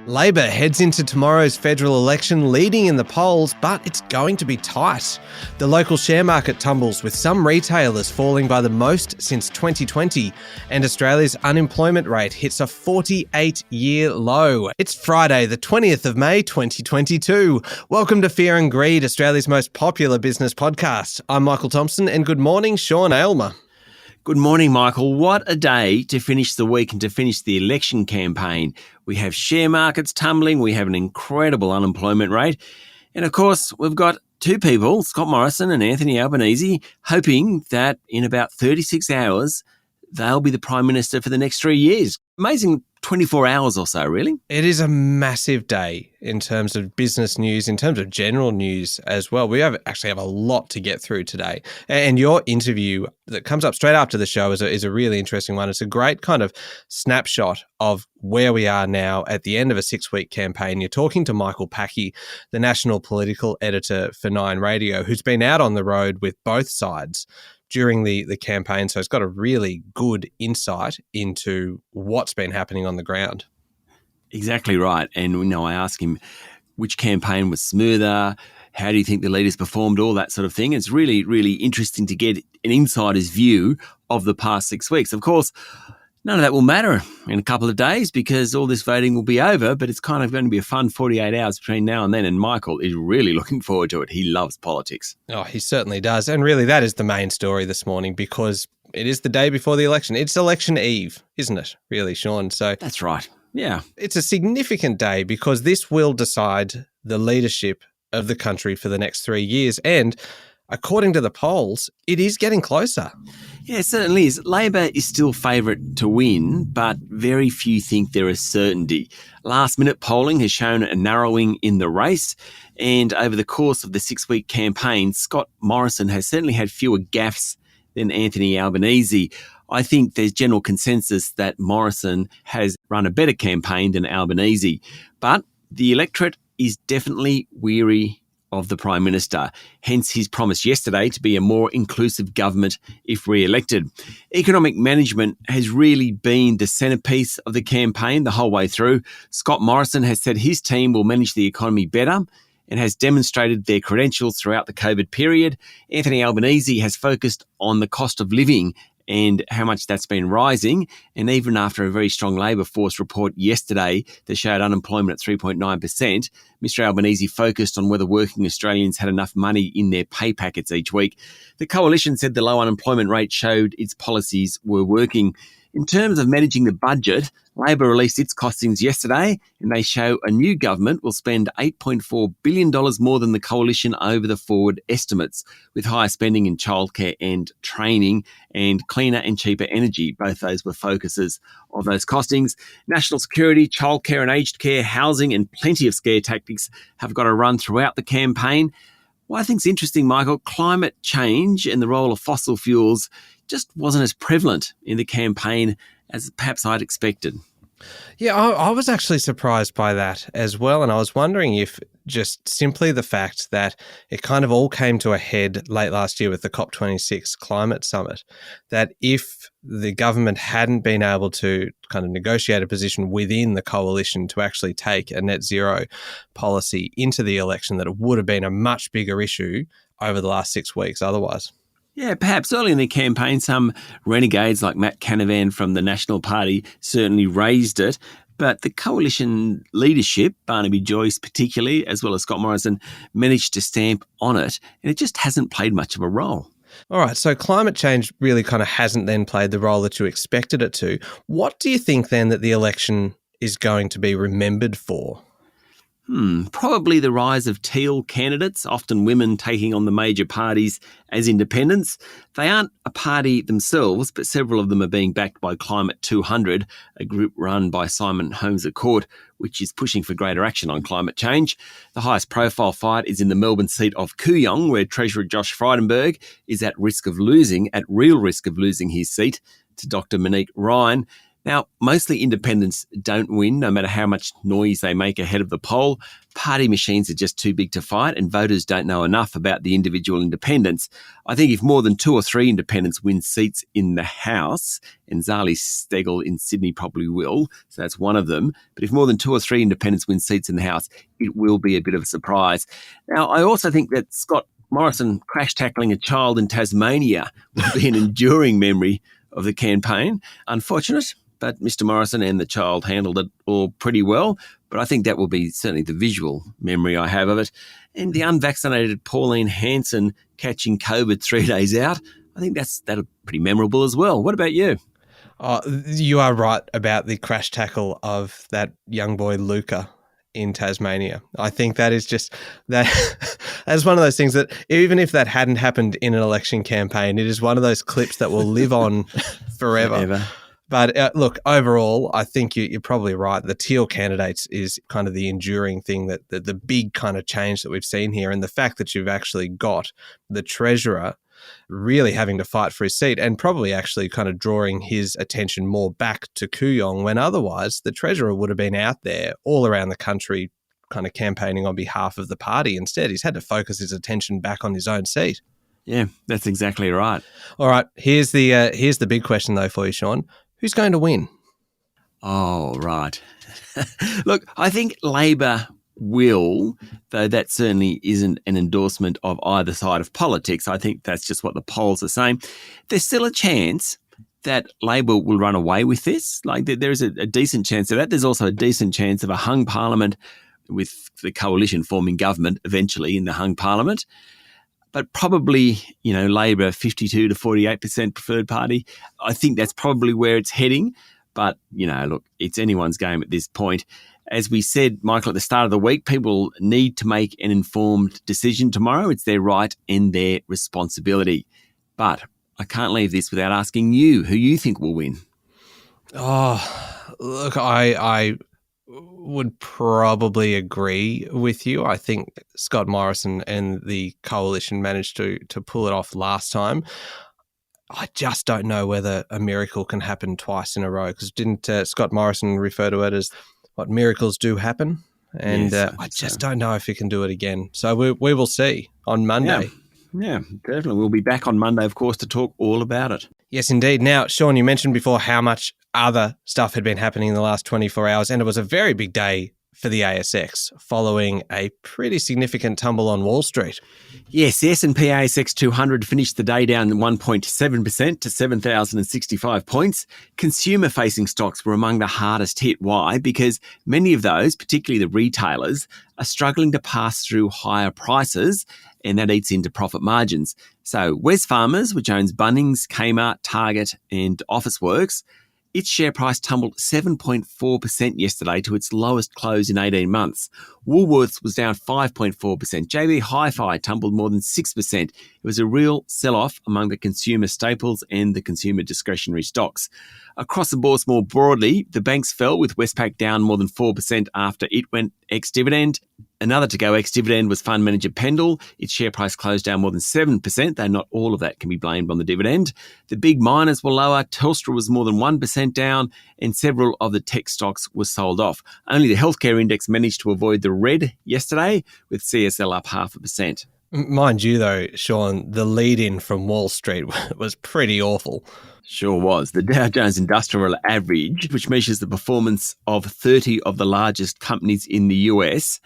Labor heads into tomorrow's federal election leading in the polls, but it's going to be tight. The local share market tumbles with some retailers falling by the most since 2020, and Australia's unemployment rate hits a 48-year low. It's Friday, the 20th of May, 2022. Welcome to Fear and Greed, Australia's most popular business podcast. I'm Michael Thompson, and good morning, Sean Aylmer. Good morning, Michael. What a day to finish the week and to finish the election campaign. We have share markets tumbling. We have an incredible unemployment rate. And of course, we've got two people, Scott Morrison and Anthony Albanese, hoping that in about 36 hours, they'll be the Prime Minister for the next 3 years. Amazing 24 hours or so, really. It is a massive day in terms of business news, in terms of general news as well. We actually have a lot to get through today. And your interview that comes up straight after the show is a really interesting one. It's a great kind of snapshot of where we are now at the end of a 6-week campaign. You're talking to Michael Packey, the national political editor for Nine Radio, who's been out on the road with both sides during the campaign. So it's got a really good insight into what's been happening on the ground. Exactly right. And I asked him which campaign was smoother, how do you think the leaders performed, all that sort of thing. It's really, really interesting to get an insider's view of the past 6 weeks. Of course, none of that will matter in a couple of days because all this voting will be over, but it's kind of going to be a fun 48 hours between now and then. And Michael is really looking forward to it. He loves politics. Oh, he certainly does. And really, that is the main story this morning because it is the day before the election. It's election eve, isn't it, really, Sean? So that's right. Yeah. It's a significant day because this will decide the leadership of the country for the next 3 years. And according to the polls, it is getting closer. Yeah, it certainly is. Labor is still favourite to win, but very few think there is certainty. Last-minute polling has shown a narrowing in the race, and over the course of the 6-week campaign, Scott Morrison has certainly had fewer gaffes than Anthony Albanese. I think there's general consensus that Morrison has run a better campaign than Albanese, but the electorate is definitely weary of the Prime Minister, hence his promise yesterday to be a more inclusive government if re-elected. Economic management has really been the centrepiece of the campaign the whole way through. Scott Morrison has said his team will manage the economy better and has demonstrated their credentials throughout the COVID period. Anthony Albanese has focused on the cost of living and how much that's been rising. And even after a very strong labour force report yesterday that showed unemployment at 3.9%, Mr Albanese focused on whether working Australians had enough money in their pay packets each week. The coalition said the low unemployment rate showed its policies were working. In terms of managing the budget, Labor released its costings yesterday and they show a new government will spend $8.4 billion more than the coalition over the forward estimates, with higher spending in childcare and training and cleaner and cheaper energy. Both those were focuses of those costings. National security, childcare and aged care, housing and plenty of scare tactics have got to run throughout the campaign. What I think's interesting, Michael, climate change and the role of fossil fuels just wasn't as prevalent in the campaign as perhaps I'd expected. Yeah, I was actually surprised by that as well. And I was wondering if just simply the fact that it kind of all came to a head late last year with the COP26 climate summit, that if the government hadn't been able to kind of negotiate a position within the coalition to actually take a net zero policy into the election, that it would have been a much bigger issue over the last 6 weeks otherwise. Yeah, perhaps early in the campaign, some renegades like Matt Canavan from the National Party certainly raised it. But the coalition leadership, Barnaby Joyce particularly, as well as Scott Morrison, managed to stamp on it. And it just hasn't played much of a role. All right, so climate change really kind of hasn't then played the role that you expected it to. What do you think then that the election is going to be remembered for? Probably the rise of teal candidates, often women taking on the major parties as independents. They aren't a party themselves, but several of them are being backed by Climate 200, a group run by Simon Holmes à Court, which is pushing for greater action on climate change. The highest profile fight is in the Melbourne seat of Kooyong, where Treasurer Josh Frydenberg is at real risk of losing his seat to Dr. Monique Ryan. Now, mostly independents don't win, no matter how much noise they make ahead of the poll. Party machines are just too big to fight, and voters don't know enough about the individual independents. I think if more than 2 or 3 independents win seats in the House, and Zali Steggall in Sydney probably will, so that's one of them, but if more than 2 or 3 independents win seats in the House, it will be a bit of a surprise. Now, I also think that Scott Morrison crash tackling a child in Tasmania will be an enduring memory of the campaign. Unfortunate, but Mr. Morrison and the child handled it all pretty well. But I think that will be certainly the visual memory I have of it. And the unvaccinated Pauline Hanson catching COVID 3 days out, I think that'll pretty memorable as well. What about you? You are right about the crash tackle of that young boy Luca in Tasmania. I think that is just that that's one of those things that even if that hadn't happened in an election campaign, it is one of those clips that will live on forever. But look, overall, I think you're probably right. The Teal candidates is kind of the enduring thing, that the big kind of change that we've seen here, and the fact that you've actually got the Treasurer really having to fight for his seat and probably actually kind of drawing his attention more back to Kooyong, when otherwise the Treasurer would have been out there all around the country kind of campaigning on behalf of the party. Instead, he's had to focus his attention back on his own seat. Yeah, that's exactly right. All right, here's the big question though for you, Sean. Who's going to win? Oh, right. Look, I think Labor will, though that certainly isn't an endorsement of either side of politics. I think that's just what the polls are saying. There's still a chance that Labor will run away with this. Like, there's a decent chance of that. There's also a decent chance of a hung parliament with the coalition forming government eventually in the hung parliament. But probably, Labor 52 to 48% preferred party. I think that's probably where it's heading. But, look, it's anyone's game at this point. As we said, Michael, at the start of the week, people need to make an informed decision tomorrow. It's their right and their responsibility. But I can't leave this without asking you who you think will win. Oh, look, I would probably agree with you. I think Scott Morrison and the coalition managed to pull it off last time. I just don't know whether a miracle can happen twice in a row, because didn't Scott Morrison refer to it as what miracles do happen? And yes, I just don't know if he can do it again. So we will see on Monday. Yeah, definitely. We'll be back on Monday, of course, to talk all about it. Yes, indeed. Now, Sean, you mentioned before how much other stuff had been happening in the last 24 hours, and it was a very big day for the ASX following a pretty significant tumble on Wall Street. Yes, the S&P ASX 200 finished the day down 1.7% to 7,065 points. Consumer-facing stocks were among the hardest hit. Why? Because many of those, particularly the retailers, are struggling to pass through higher prices, and that eats into profit margins. So Wesfarmers, which owns Bunnings, Kmart, Target and Officeworks, its share price tumbled 7.4% yesterday to its lowest close in 18 months. Woolworths was down 5.4%. JB Hi-Fi tumbled more than 6%. It was a real sell-off among the consumer staples and the consumer discretionary stocks. Across the board more broadly, the banks fell, with Westpac down more than 4% after it went ex-dividend. Another to go ex-dividend was fund manager Pendal. Its share price closed down more than 7%, though not all of that can be blamed on the dividend. The big miners were lower. Telstra was more than 1% down, and several of the tech stocks were sold off. Only the healthcare index managed to avoid the red yesterday, with CSL up 0.5%. Mind you, though, Sean, the lead-in from Wall Street was pretty awful. Sure was. The Dow Jones Industrial Average, which measures the performance of 30 of the largest companies in the US,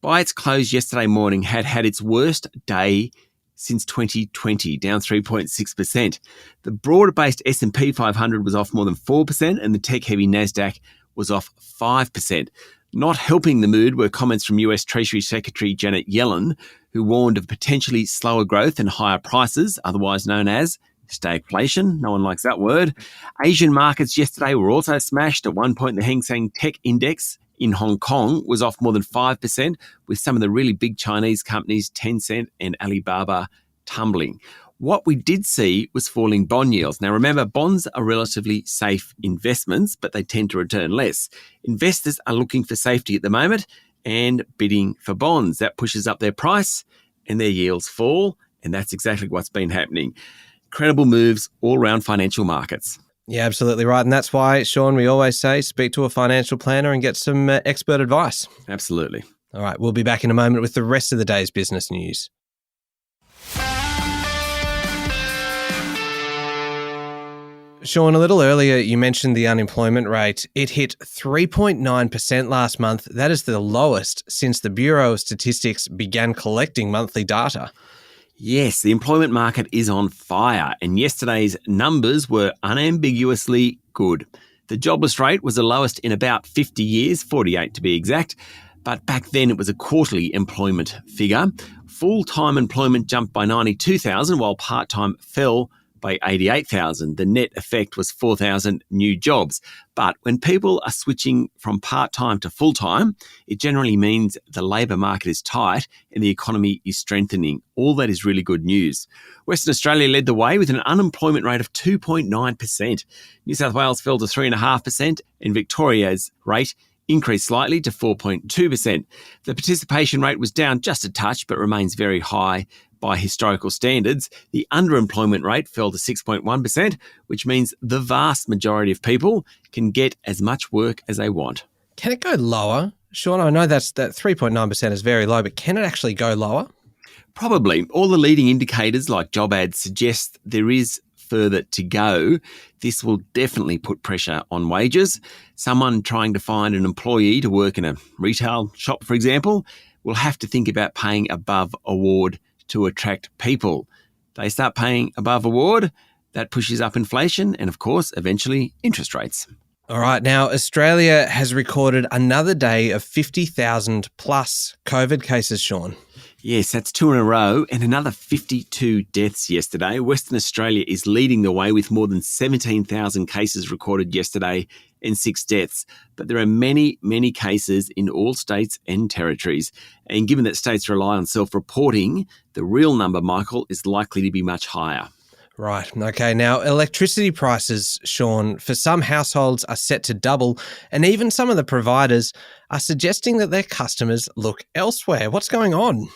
by its close yesterday morning, had its worst day since 2020, down 3.6%. The broader-based S&P 500 was off more than 4%, and the tech-heavy NASDAQ was off 5%. Not helping the mood were comments from US Treasury Secretary Janet Yellen, who warned of potentially slower growth and higher prices, otherwise known as stagflation. No one likes that word. Asian markets yesterday were also smashed. At one point, the Hang Seng Tech Index in Hong Kong was off more than 5%, with some of the really big Chinese companies, Tencent and Alibaba, tumbling. What we did see was falling bond yields. Now, remember, bonds are relatively safe investments, but they tend to return less. Investors are looking for safety at the moment and bidding for bonds. That pushes up their price and their yields fall, and that's exactly what's been happening. Incredible moves all around financial markets. Yeah, absolutely right. And that's why, Sean, we always say speak to a financial planner and get some expert advice. Absolutely. All right, we'll be back in a moment with the rest of the day's business news. Sean, a little earlier you mentioned the unemployment rate. It hit 3.9% last month. That is the lowest since the Bureau of Statistics began collecting monthly data. Yes, the employment market is on fire, and yesterday's numbers were unambiguously good. The jobless rate was the lowest in about 50 years, 48 to be exact, but back then it was a quarterly employment figure. Full-time employment jumped by 92,000, while part-time fell by 88,000. The net effect was 4,000 new jobs. But when people are switching from part-time to full-time, it generally means the labour market is tight and the economy is strengthening. All that is really good news. Western Australia led the way with an unemployment rate of 2.9%. New South Wales fell to 3.5%, and Victoria's rate increased slightly to 4.2%. The participation rate was down just a touch, but remains very high by historical standards. The underemployment rate fell to 6.1%, which means the vast majority of people can get as much work as they want. Can it go lower? Sean, I know that 3.9% is very low, but can it actually go lower? Probably. All the leading indicators like job ads suggest there is further to go. This will definitely put pressure on wages. Someone trying to find an employee to work in a retail shop, for example, will have to think about paying above award to attract people. They start paying above award, that pushes up inflation and, of course, eventually interest rates. All right, now Australia has recorded another day of 50,000 plus COVID cases, Sean. Yes, that's 2 in a row, and another 52 deaths yesterday. Western Australia is leading the way with more than 17,000 cases recorded yesterday and 6 deaths. But there are many, many cases in all states and territories. And given that states rely on self-reporting, the real number, Michael, is likely to be much higher. Right. Okay. Now, electricity prices, Sean, for some households are set to double, and even some of the providers are suggesting that their customers look elsewhere. What's going on?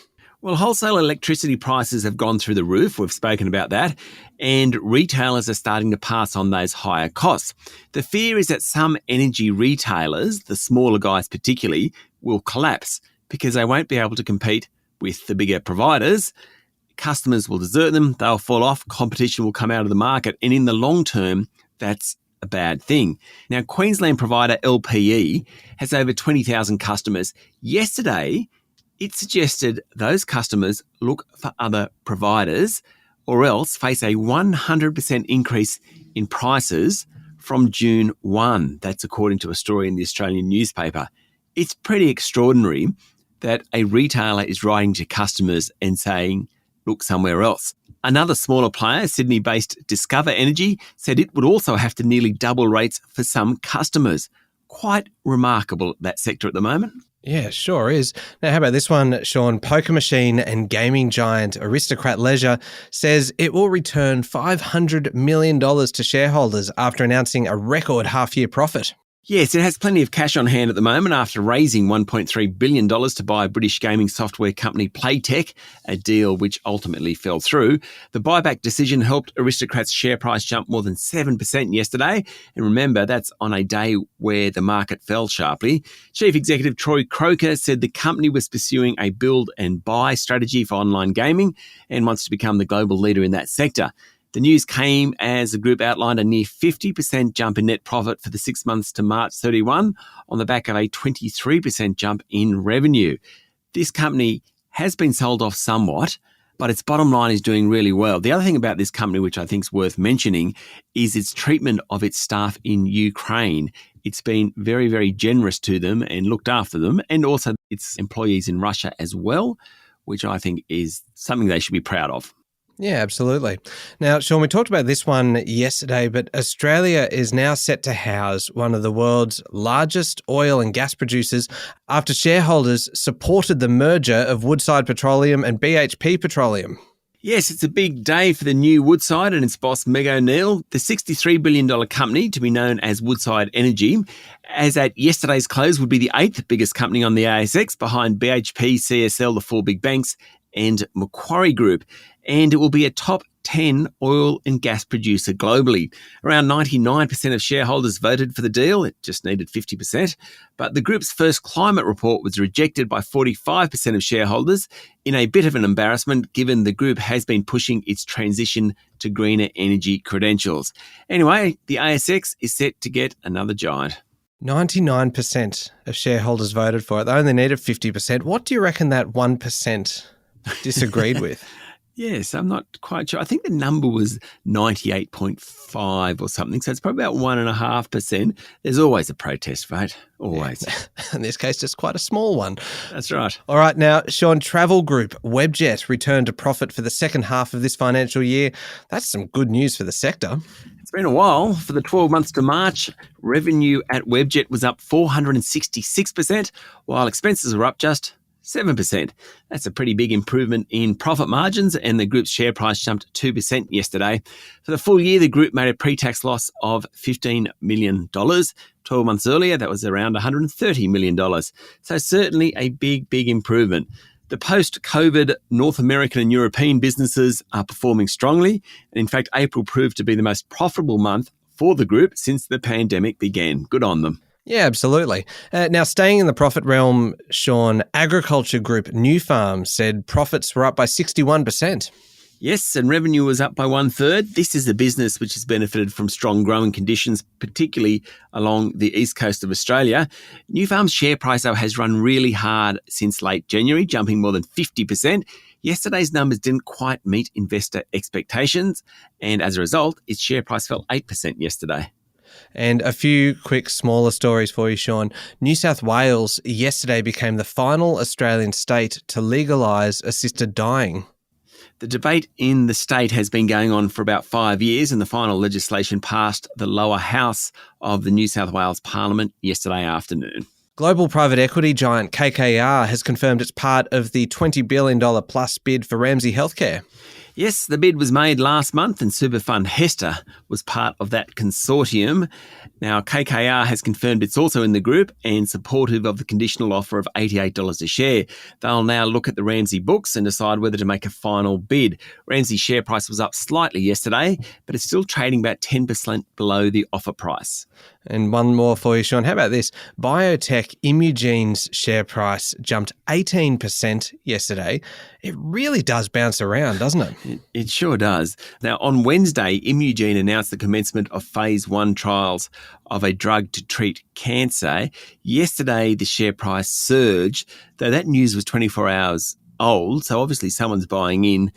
Well, wholesale electricity prices have gone through the roof. We've spoken about that. And retailers are starting to pass on those higher costs. The fear is that some energy retailers, the smaller guys particularly, will collapse because they won't be able to compete with the bigger providers. Customers will desert them, they'll fall off, competition will come out of the market. And in the long term, that's a bad thing. Now, Queensland provider LPE has over 20,000 customers. Yesterday, it suggested those customers look for other providers or else face a 100% increase in prices from June 1. That's according to a story in the Australian newspaper. It's pretty extraordinary that a retailer is writing to customers and saying, look somewhere else. Another smaller player, Sydney-based Discover Energy, said it would also have to nearly double rates for some customers. Quite remarkable, that sector at the moment. Yeah, sure is. Now, how about this one, Sean? Poker machine and gaming giant Aristocrat Leisure says it will return $500 million to shareholders after announcing a record half-year profit. Yes, it has plenty of cash on hand at the moment after raising $1.3 billion to buy British gaming software company Playtech, a deal which ultimately fell through. The buyback decision helped Aristocrat's share price jump more than 7% yesterday. And remember, that's on a day where the market fell sharply. Chief Executive Troy Croker said the company was pursuing a build and buy strategy for online gaming and wants to become the global leader in that sector. The news came as the group outlined a near 50% jump in net profit for the 6 months to March 31 on the back of a 23% jump in revenue. This company has been sold off somewhat, but its bottom line is doing really well. The other thing about this company, which I think is worth mentioning, is its treatment of its staff in Ukraine. It's been very, very generous to them and looked after them, and also its employees in Russia as well, which I think is something they should be proud of. Yeah, absolutely. Now, Sean, we talked about this one yesterday, but Australia is now set to house one of the world's largest oil and gas producers after shareholders supported the merger of Woodside Petroleum and BHP Petroleum. Yes, it's a big day for the new Woodside and its boss Meg O'Neill, the $63 billion company to be known as Woodside Energy, as at yesterday's close would be the 8th biggest company on the ASX behind BHP, CSL, the four big banks, and Macquarie Group. And it will be a top 10 oil and gas producer globally. Around 99% of shareholders voted for the deal. It just needed 50%. But the group's first climate report was rejected by 45% of shareholders in a bit of an embarrassment, given the group has been pushing its transition to greener energy credentials. Anyway, the ASX is set to get another giant. 99% of shareholders voted for it. They only needed 50%. What do you reckon that 1% disagreed with? Yes, I'm not quite sure. I think the number was 98.5 or something. So it's probably about 1.5%. There's always a protest vote. Always. Yeah. In this case, just quite a small one. That's right. All right. Now, Sean, travel group Webjet returned to profit for the second half of this financial year. That's some good news for the sector. It's been a while. For the 12 months to March, revenue at Webjet was up 466%, while expenses were up just 7%. That's a pretty big improvement in profit margins, and the group's share price jumped 2% yesterday. For the full year, the group made a pre-tax loss of $15 million. 12 months earlier, that was around $130 million. So certainly a big improvement. The post-COVID North American and European businesses are performing strongly. And in fact, April proved to be the most profitable month for the group since the pandemic began. Good on them. Yeah, absolutely. Now, staying in the profit realm, Sean, agriculture group New Farm said profits were up by 61%. Yes, and revenue was up by 1/3. This is a business which has benefited from strong growing conditions, particularly along the east coast of Australia. New Farm's share price, though, has run really hard since late January, jumping more than 50%. Yesterday's numbers didn't quite meet investor expectations, and as a result, its share price fell 8% yesterday. And a few quick smaller stories for you, Sean. New South Wales yesterday became the final Australian state to legalise assisted dying. The debate in the state has been going on for about 5 years, and the final legislation passed the lower house of the New South Wales Parliament yesterday afternoon. Global private equity giant KKR has confirmed it's part of the $20 billion plus bid for Ramsay Health Care. Yes, the bid was made last month and super fund Hester was part of that consortium. Now, KKR has confirmed it's also in the group and supportive of the conditional offer of $88 a share. They'll now look at the Ramsay books and decide whether to make a final bid. Ramsay's share price was up slightly yesterday, but it's still trading about 10% below the offer price. And one more for you, Sean. How about this? Biotech Imugene's share price jumped 18% yesterday. It really does bounce around, doesn't it? It sure does. Now, on Wednesday, Imugene announced the commencement of phase 1 trials of a drug to treat cancer. Yesterday, the share price surged, though that news was 24 hours old, so obviously someone's buying in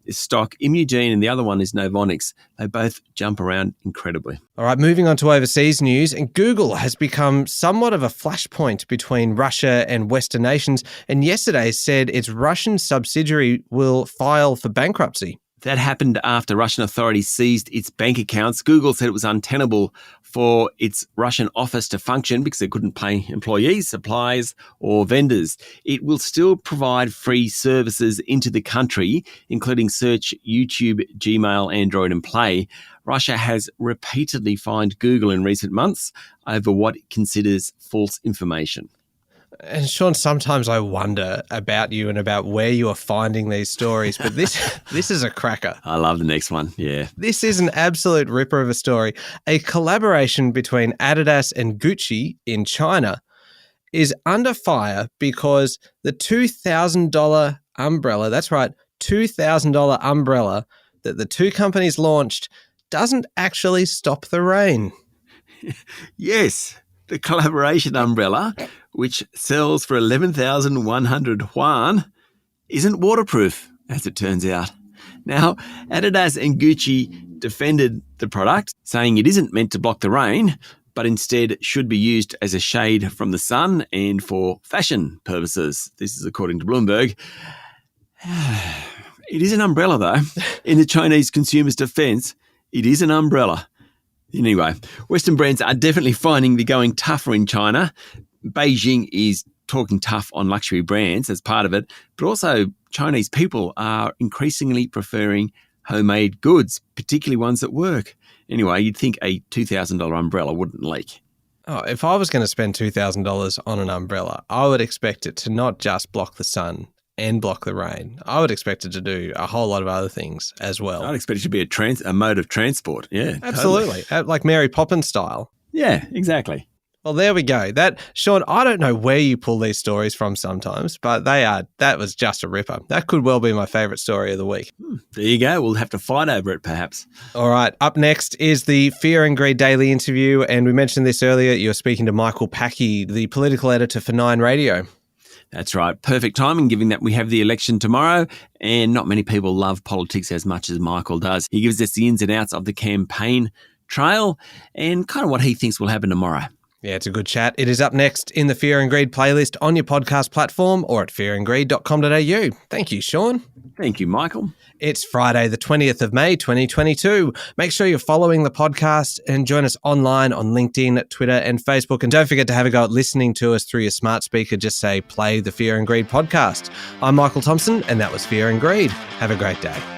stock. Imugene and the other one is Novonix. They both jump around incredibly. All right, moving on to overseas news. And Google has become somewhat of a flashpoint between Russia and Western nations, and yesterday said its Russian subsidiary will file for bankruptcy. That happened after Russian authorities seized its bank accounts. Google said it was untenable for its Russian office to function because it couldn't pay employees, suppliers, or vendors. It will still provide free services into the country, including search, YouTube, Gmail, Android, and Play. Russia has repeatedly fined Google in recent months over what it considers false information. And Sean, sometimes I wonder about you and about where you are finding these stories, but this is a cracker. I love the next one, yeah. This is an absolute ripper of a story. A collaboration between Adidas and Gucci in China is under fire because the $2,000 umbrella, that's right, $2,000 umbrella that the two companies launched doesn't actually stop the rain. Yes, the collaboration umbrella, which sells for 11,100 yuan, isn't waterproof, as it turns out. Now, Adidas and Gucci defended the product, saying it isn't meant to block the rain, but instead should be used as a shade from the sun and for fashion purposes. This is according to Bloomberg. It is an umbrella, though. In the Chinese consumer's defense, it is an umbrella. Anyway, Western brands are definitely finding the going tougher in China. Beijing is talking tough on luxury brands as part of it, but also Chinese people are increasingly preferring homemade goods, particularly ones that work. Anyway, you'd think a $2,000 umbrella wouldn't leak. Oh, if I was going to spend $2,000 on an umbrella, I would expect it to not just block the sun and block the rain. I would expect it to do a whole lot of other things as well. I'd expect it to be a mode of transport. Yeah, absolutely. Totally. Like Mary Poppins style. Yeah, exactly. Well, there we go. Sean, I don't know where you pull these stories from sometimes, but that was just a ripper. That could well be my favourite story of the week. There you go. We'll have to fight over it, perhaps. All right. Up next is the Fear and Greed Daily interview. And we mentioned this earlier. You're speaking to Michael Packey, the political editor for Nine Radio. That's right. Perfect timing, given that we have the election tomorrow, and not many people love politics as much as Michael does. He gives us the ins and outs of the campaign trail and kind of what he thinks will happen tomorrow. Yeah, it's a good chat. It is up next in the Fear and Greed playlist on your podcast platform or at fearandgreed.com.au. Thank you, Sean. Thank you, Michael. It's Friday, the 20th of May, 2022. Make sure you're following the podcast and join us online on LinkedIn, Twitter, and Facebook. And don't forget to have a go at listening to us through your smart speaker. Just say, play the Fear and Greed podcast. I'm Michael Thompson, and that was Fear and Greed. Have a great day.